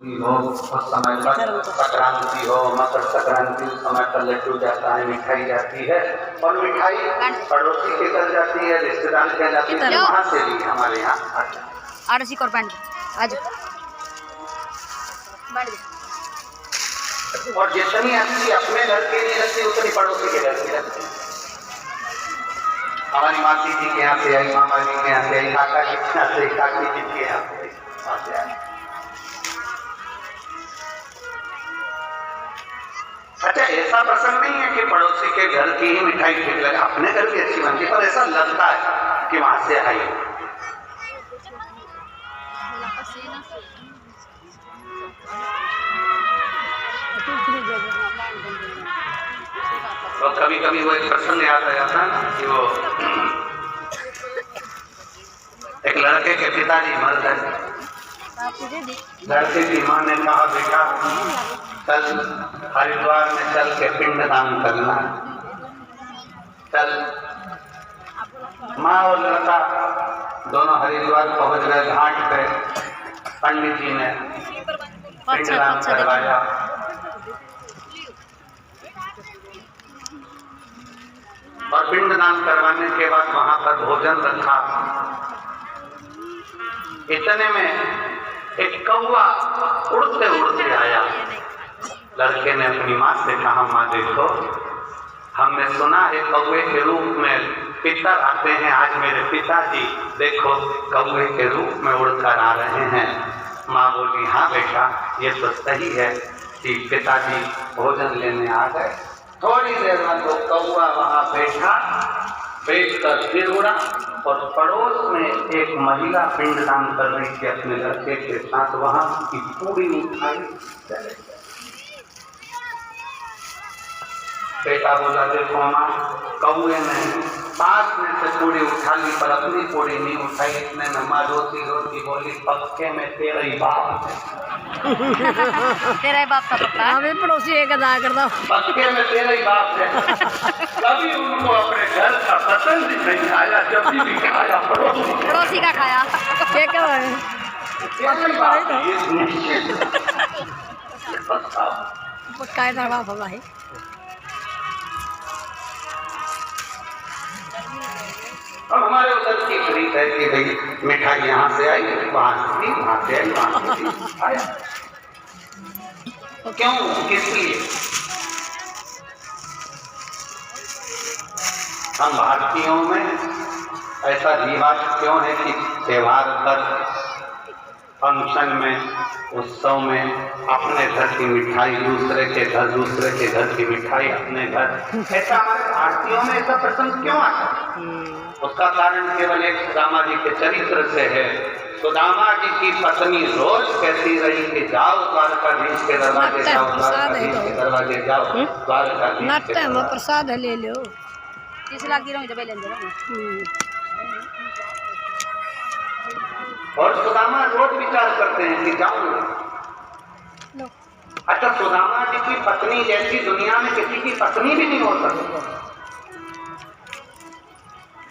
हो उस समय पर संक्रांति हो, मकर संक्रांति, उस समय पर लड्डू जाता है, मिठाई जाती है और मिठाई पड़ोसी के घर जाती है, रिश्तेदार के जाती है, वहाँ से भी हमारे यहाँ और जितनी अच्छी अपने घर के लिए रखती है उतनी पड़ोसी के घर की रखती है। हमारी मासी जी के यहाँ से आई, मामा जी के यहाँ से आई, काका जी के यहाँ से, काकी जी के यहाँ से आई। अच्छा, ऐसा प्रसंग नहीं है कि पड़ोसी के घर की ही मिठाई ठीक लगे, अपने घर भी अच्छी बनती है, पर ऐसा लगता है कि वहां से आई। तो कभी कभी वो एक प्रसंग याद आ जाता है ना कि वो एक लड़के के पिताजी मर गए। लड़के की माँ ने कहा, बेटा कल हरिद्वार में चल के पिंडदान करना। चल। माँ और लड़का दोनों हरिद्वार पहुंच गए। घाट पे पंडित जी ने पिंडदान करवाया। और पिंडदान करवाने के बाद वहां पर भोजन रखा। इतने में एक कौवा उड़ते उड़ते आया। लड़के ने अपनी माँ से कहा, माँ देखो, हमने सुना है कौवे के रूप में पितर आते हैं, आज मेरे पिताजी देखो कौवे के रूप में उड़कर आ रहे हैं। माँ बोली, हाँ बेटा, ये तो सही है कि पिताजी भोजन लेने आ गए। थोड़ी देर में तो कौवा वहाँ बैठकर फिर उड़ा और पड़ोस में एक महिला पिंडदान कर रही थी अपने लड़के के साथ, वहां की पूरी उठाई चले गए। बेटा बोला, देखो माँ, कौए नहीं, पास में से पूरी उठा ली पर अपनी पूरी नहीं उठाई। इतने में माँ रोती रोती बोली, पक्के में तेरा ही बाप है। तेरा ही बाप का पक्का? हमें पड़ोसी एक अदा कर दो। पक्के में तेरा ही बाप है। कभी उनको अपने घर का पसंद ही नहीं आया, जब भी खाया पड़ोसी का खाया। क्या कर रहे हैं? पक्का है तेरा बाप भाई। अब हमारे उधर की रीत है कि भाई मिठाई यहाँ से आई, वहाँ से आई, वहाँ से आया। क्यों, किस लिए? हम भारतीयों में ऐसा रिवाज क्यों है कि त्योहार पर, फंक्शन में, उत्सव में अपने घर की मिठाई दूसरे के घर की मिठाई अपने घर, ऐसा हमारे भारतीयों में ऐसा प्रसंग क्यों आता है? उसका कारण केवल एक सुदामा जी के चरित्र से है। सुदामा जी की पत्नी रोज कहती रही कि जाओ द्वारकाधीश के दरवाजे जाओ, द्वारकाधीश के दरवाजे जाओ, द्वारकाधीश के दरवाजे प्रसाद ले लो। और सुदामा रोज विचार करते हैं कि जाऊं। अच्छा, सुदामा जी की पत्नी जैसी दुनिया में किसी की पत्नी भी नहीं हो सकती।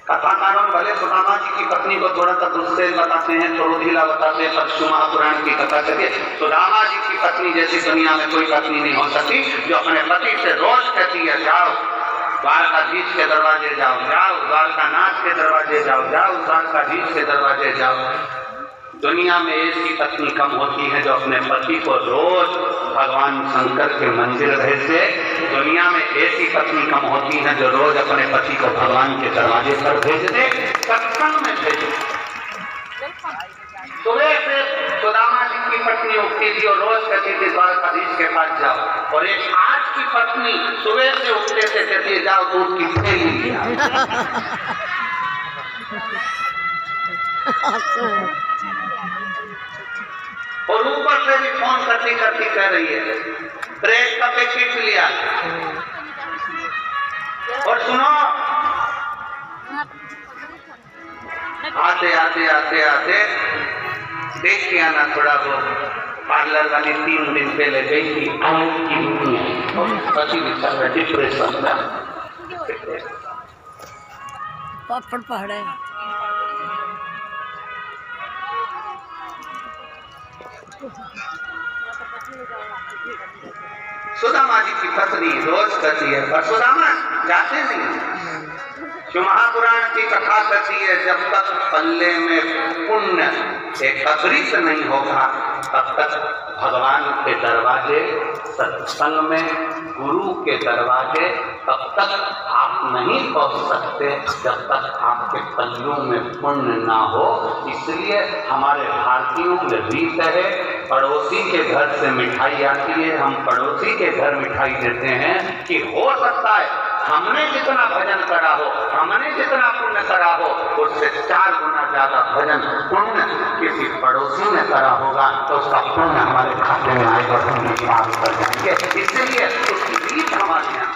कथाकारों भले सुदामा जी की पत्नी को थोड़ा सा दुष्सेल बताते हैं, क्रोधिला बताते हैं, परशु महापुराण की कथा चलिए, सुदामा जी की पत्नी जैसी दुनिया में कोई पत्नी नहीं हो सकती, जो अपने पति से रोज कहती है, जाओ द्वारकाधीश के दरवाजे जाओ, जाओ द्वारकानाथ के दरवाजे जाओ, जाओ द्वारकाधीश के दरवाजे जाओ। दुनिया में ऐसी पत्नी कम होती है जो अपने पति को रोज भगवान शंकर के मंदिर भेजे। दुनिया में ऐसी पत्नी कम होती है जो रोज अपने पति को भगवान के दरवाजे पर भेज दे, सत्संग में भेजे। सुबह से सुदामा जी की पत्नी उठती थी और रोज कहती थी द्वारकाधीश के पास जाओ, और एक आज की पत्नी सुबह से उठते से कहती जाओ दूध की थैली लिया। और ऊपर से भी फोन करती करती कह रही है, ब्रेड का पैकेट लिया। और सुनो, आते आते आते आते देख के आना, थोड़ा वो पार्लर वाली 3 दिन पहले गई थी, डिप्रेशन पापड़ पहाड़े सुदामा जी की पत्नी रोज कहती है, पर सुदामा जाते नहीं। जो महापुराण की कथा कहती है, जब तक पल्ले में पुण्य एकत्रित नहीं होगा तब तक भगवान के दरवाजे, सत्संग में गुरु के दरवाजे तब तक आप नहीं पहुंच सकते जब तक आपके पल्लों में पुण्य ना हो। इसलिए हमारे भारतीयों में रीत है, पड़ोसी के घर से मिठाई आती है, हम पड़ोसी के घर मिठाई देते हैं कि हो सकता है हमने जितना भजन करा हो, हमने जितना पुण्य करा हो, उससे 4 गुना ज्यादा भजन पुण्य किसी पड़ोसी ने करा होगा तो उसका पुण्य हमारे खाते में आएगा, हम बात कर जाएंगे। इसलिए उसकी रीत हमारे यहाँ